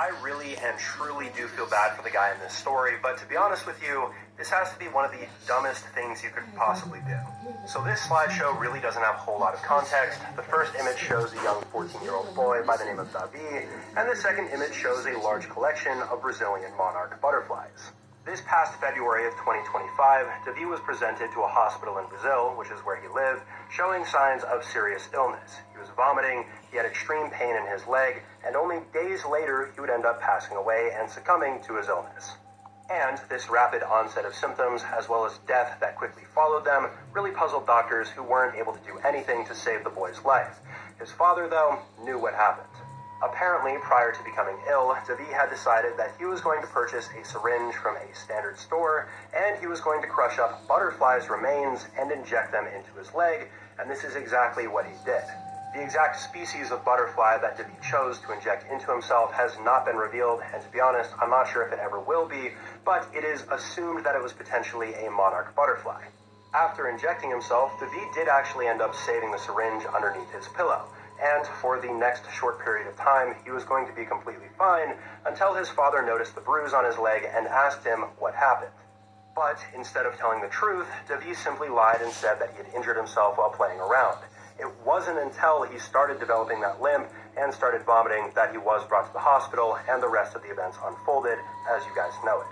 I really and truly do feel bad for the guy in this story, but to be honest with you, this has to be one of the dumbest things you could possibly do. So this slideshow really doesn't have a whole lot of context. The first image shows a young 14-year-old boy by the name of Davi, and the second image shows a large collection of Brazilian monarch butterflies. This past February of 2025, Davi was presented to a hospital in Brazil, which is where he lived, showing signs of serious illness. He was vomiting, he had extreme pain in his leg, and only days later he would end up passing away and succumbing to his illness. And this rapid onset of symptoms, as well as death that quickly followed them, really puzzled doctors who weren't able to do anything to save the boy's life. His father, though, knew what happened. Apparently, prior to becoming ill, Davi had decided that he was going to purchase a syringe from a standard store, and he was going to crush up butterflies' remains and inject them into his leg, and this is exactly what he did. The exact species of butterfly that Davi chose to inject into himself has not been revealed, and to be honest, I'm not sure if it ever will be, but it is assumed that it was potentially a monarch butterfly. After injecting himself, Davi did actually end up saving the syringe underneath his pillow. And for the next short period of time, he was going to be completely fine until his father noticed the bruise on his leg and asked him what happened. But instead of telling the truth, Davi simply lied and said that he had injured himself while playing around. It wasn't until he started developing that limp and started vomiting that he was brought to the hospital, and the rest of the events unfolded as you guys know it.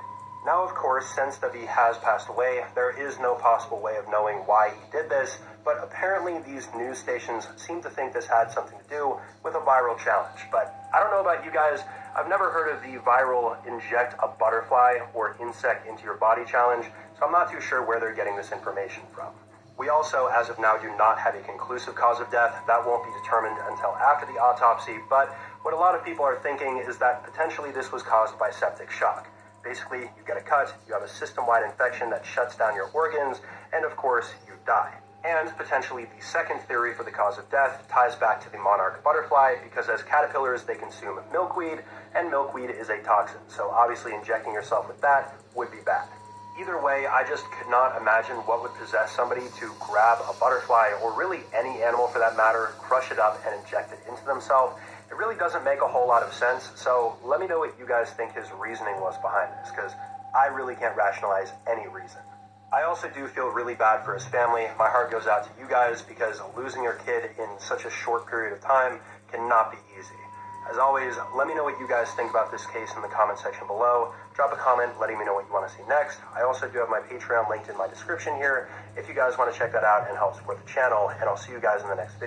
Now, of course, since Davi has passed away, there is no possible way of knowing why he did this, but apparently these news stations seem to think this had something to do with a viral challenge. But I don't know about you guys, I've never heard of the viral inject a butterfly or insect into your body challenge, so I'm not too sure where they're getting this information from. We also, as of now, do not have a conclusive cause of death. That won't be determined until after the autopsy, but what a lot of people are thinking is that potentially this was caused by septic shock. Basically, you get a cut, you have a system-wide infection that shuts down your organs, and of course, you die. And potentially the second theory for the cause of death ties back to the monarch butterfly, because as caterpillars, they consume milkweed, and milkweed is a toxin. So obviously injecting yourself with that would be bad. Either way, I just could not imagine what would possess somebody to grab a butterfly, or really any animal for that matter, crush it up and inject it into themselves. It really doesn't make a whole lot of sense, so let me know what you guys think his reasoning was behind this, because I really can't rationalize any reason. I also do feel really bad for his family. My heart goes out to you guys, because losing your kid in such a short period of time cannot be easy. As always, let me know what you guys think about this case in the comment section below. Drop a comment letting me know what you want to see next. I also do have my Patreon linked in my description here if you guys want to check that out and help support the channel, and I'll see you guys in the next video.